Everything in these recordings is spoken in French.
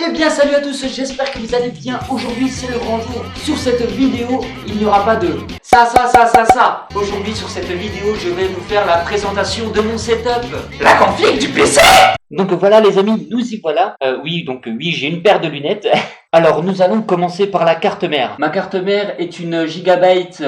Eh bien salut à tous, j'espère que vous allez bien. Aujourd'hui c'est le grand jour. Sur cette vidéo, il n'y aura pas de ça. Aujourd'hui sur cette vidéo, je vais vous faire la présentation de mon setup. La config du PC. Donc voilà les amis, nous y voilà. Oui, j'ai une paire de lunettes. Alors nous allons commencer par la carte mère. Ma carte mère est une Gigabyte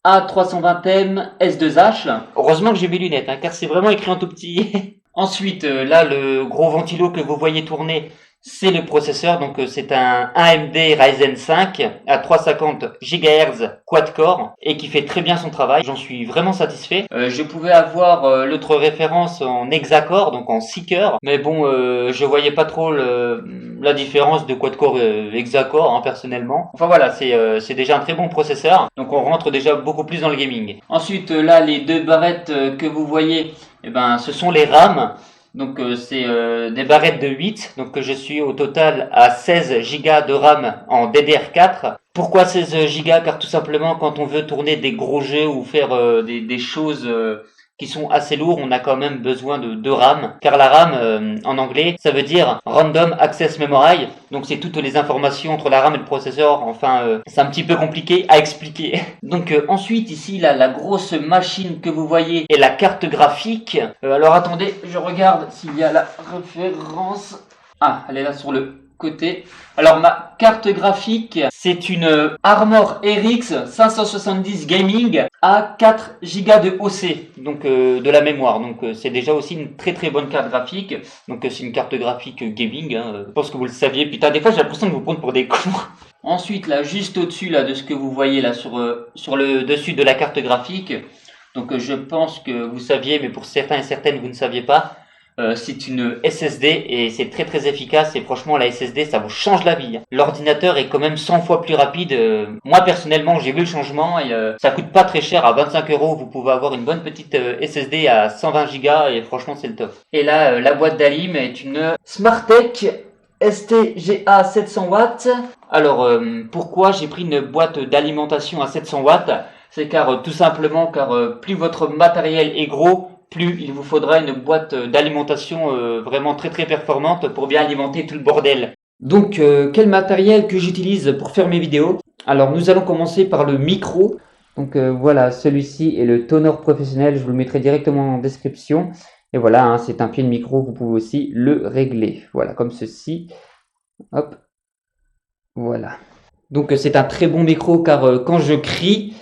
A320M S2H. Heureusement que j'ai mes lunettes, car c'est vraiment écrit en tout petit. Ensuite, là, le gros ventilo que vous voyez tourner, c'est le processeur. Donc, c'est un AMD Ryzen 5 à 350 GHz quad-core et qui fait très bien son travail. J'en suis vraiment satisfait. Je pouvais avoir l'autre référence en hexacore, donc en 6 cœurs. Mais bon, je voyais pas trop la différence de quad-core hexacore, personnellement. Enfin voilà, c'est déjà un très bon processeur. Donc, on rentre déjà beaucoup plus dans le gaming. Ensuite, là, les deux barrettes que vous voyez, ce sont les RAM. Donc c'est des barrettes de 8, donc je suis au total à 16 Go de RAM en DDR4. Pourquoi 16 Go? Car tout simplement quand on veut tourner des gros jeux ou faire des choses qui sont assez lourds, on a quand même besoin de RAM. Car la RAM, en anglais, ça veut dire Random Access Memory. Donc c'est toutes les informations entre la RAM et le processeur. C'est un petit peu compliqué à expliquer. Donc ensuite, ici, là, la grosse machine que vous voyez est la carte graphique. Alors attendez, je regarde s'il y a la référence. Ah, elle est là sur le côté. Alors ma carte graphique, c'est une Armor RX 570 Gaming à 4 Go de OC, donc de la mémoire. Donc c'est déjà aussi une très très bonne carte graphique. Donc c'est une carte graphique gaming, je pense que vous le saviez. Putain, des fois j'ai l'impression de vous prendre pour des cons. Ensuite là, juste au-dessus là de ce que vous voyez là sur le dessus de la carte graphique. Donc je pense que vous saviez, mais pour certains et certaines vous ne saviez pas. C'est une SSD et c'est très très efficace et franchement la SSD ça vous change la vie. L'ordinateur est quand même 100 fois plus rapide. Moi personnellement j'ai vu le changement et ça coûte pas très cher, à 25 €. Vous pouvez avoir une bonne petite SSD à 120 Go et franchement c'est le top. Et là la boîte d'Alim est une Smartech STGA 700 watts. Alors pourquoi j'ai pris une boîte d'alimentation à 700 watts? C'est car tout simplement plus votre matériel est gros, plus il vous faudra une boîte d'alimentation vraiment très très performante pour bien alimenter tout le bordel. Donc quel matériel que j'utilise pour faire mes vidéos? Alors nous allons commencer par le micro. Donc voilà, celui-ci est le Tonor professionnel, je vous le mettrai directement en description. Et voilà, c'est un pied de micro, vous pouvez aussi le régler. Voilà, comme ceci. Hop. Voilà. Donc c'est un très bon micro car quand je crie,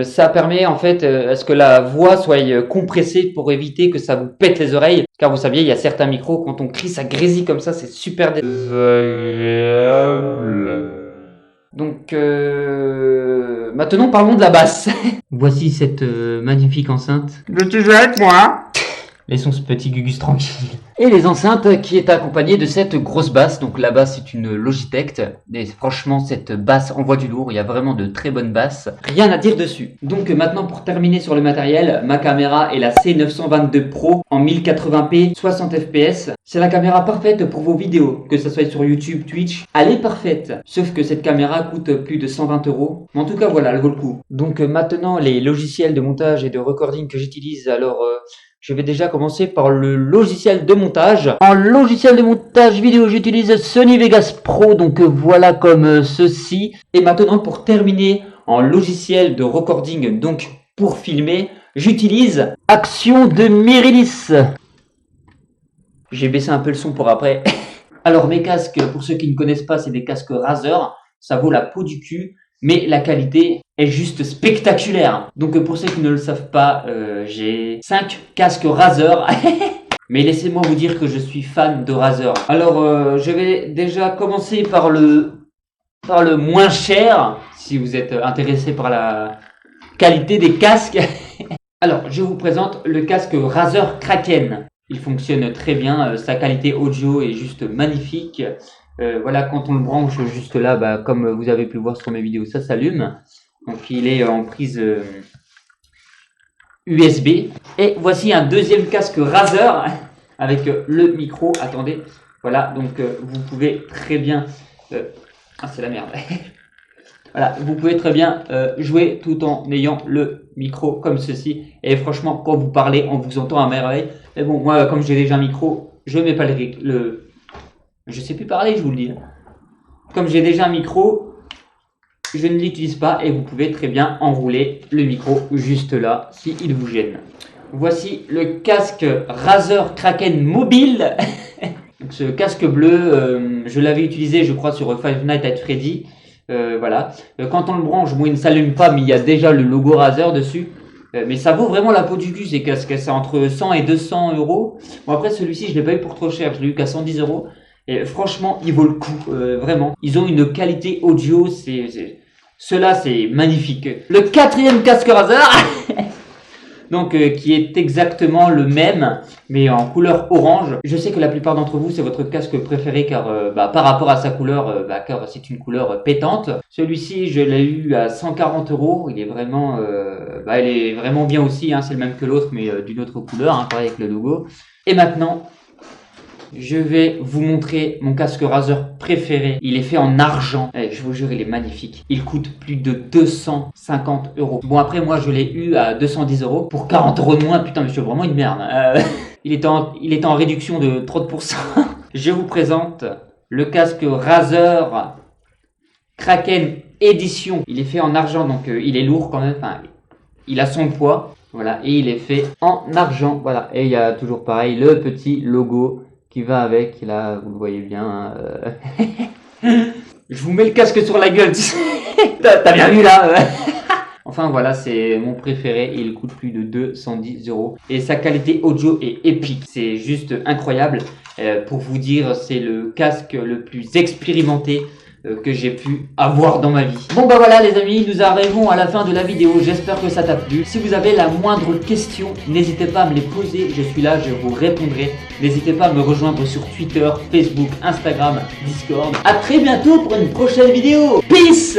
ça permet en fait à ce que la voix soit compressée pour éviter que ça vous pète les oreilles. Car vous saviez, il y a certains micros, quand on crie, ça grésille comme ça, c'est super désagréable. Donc maintenant parlons de la basse. Voici cette magnifique enceinte. Veux-tu jouer avec moi? Laissons ce petit Gugus tranquille. Et les enceintes qui est accompagnée de cette grosse basse. Donc la basse c'est une Logitech. Et franchement cette basse envoie du lourd. Il y a vraiment de très bonnes basses. Rien à dire dessus. Donc maintenant pour terminer sur le matériel, ma caméra est la C922 Pro en 1080p 60 fps. C'est la caméra parfaite pour vos vidéos. Que ce soit sur YouTube, Twitch. Elle est parfaite. Sauf que cette caméra coûte plus de 120 €. Mais en tout cas voilà, elle vaut le coup. Donc maintenant les logiciels de montage et de recording que j'utilise. Alors je vais déjà commencer par le logiciel de montage. En logiciel de montage vidéo, j'utilise Sony Vegas Pro, donc voilà comme ceci. Et maintenant, pour terminer, en logiciel de recording, donc pour filmer, j'utilise Action de Mirilis. J'ai baissé un peu le son pour après. Alors mes casques, pour ceux qui ne connaissent pas, c'est des casques Razer. Ça vaut la peau du cul. Mais la qualité est juste spectaculaire. Donc pour ceux qui ne le savent pas, j'ai 5 casques Razer. Mais laissez-moi vous dire que je suis fan de Razer. Alors je vais déjà commencer par le moins cher, si vous êtes intéressé par la qualité des casques. Alors je vous présente le casque Razer Kraken. Il fonctionne très bien, sa qualité audio est juste magnifique. Voilà, quand on le branche juste là, comme vous avez pu voir sur mes vidéos, ça s'allume. Donc il est en prise USB. Et voici un deuxième casque Razer avec le micro. Attendez, voilà, donc vous pouvez très bien... Ah, c'est la merde. Voilà, vous pouvez très bien jouer tout en ayant le micro comme ceci. Et franchement, quand vous parlez, on vous entend à merveille. Mais bon, moi, comme j'ai déjà un micro, je ne mets pas le Je sais plus parler, je vous le dis. Comme j'ai déjà un micro, je ne l'utilise pas et vous pouvez très bien enrouler le micro juste là si il vous gêne. Voici le casque Razer Kraken mobile. Donc, ce casque bleu, je l'avais utilisé je crois sur Five Nights at Freddy. Voilà. Quand on le branche, bon, il ne s'allume pas mais il y a déjà le logo Razer dessus. Mais ça vaut vraiment la peau du cul ces casques, c'est entre 100 et 200 euros. Bon après celui-ci je l'ai pas eu pour trop cher, je l'ai eu qu'à 110 euros. Et franchement il vaut le coup, vraiment. Ils ont une qualité audio, cela c'est magnifique. Le quatrième casque Razer donc qui est exactement le même mais en couleur orange. Je sais que la plupart d'entre vous c'est votre casque préféré car par rapport à sa couleur, car c'est une couleur pétante. Celui-ci je l'ai eu à 140 euros. Il est vraiment, il est vraiment bien aussi. Hein, c'est le même que l'autre mais d'une autre couleur, hein, pareil avec le logo. Et maintenant je vais vous montrer mon casque Razer préféré. Il est fait en argent. Je vous jure, il est magnifique. Il coûte plus de 250 euros. Bon, après, moi, je l'ai eu à 210 euros. Pour 40 euros de moins, putain, mais je suis vraiment une merde. Il est en réduction de 30%. Je vous présente le casque Razer Kraken Edition. Il est fait en argent, donc il est lourd quand même. Enfin, il a son poids. Voilà, et il est fait en argent. Voilà, et il y a toujours pareil, le petit logo qui va avec, là, vous le voyez bien. Je vous mets le casque sur la gueule, t'as bien vu là. Enfin voilà, c'est mon préféré, il coûte plus de 210 euros. Et sa qualité audio est épique, c'est juste incroyable. Pour vous dire, c'est le casque le plus expérimenté que j'ai pu avoir dans ma vie. Bon bah voilà les amis, nous arrivons à la fin de la vidéo, j'espère que ça t'a plu. Si vous avez la moindre question, n'hésitez pas à me les poser, je suis là, je vous répondrai. N'hésitez pas à me rejoindre sur Twitter, Facebook, Instagram, Discord. À très bientôt pour une prochaine vidéo. Peace!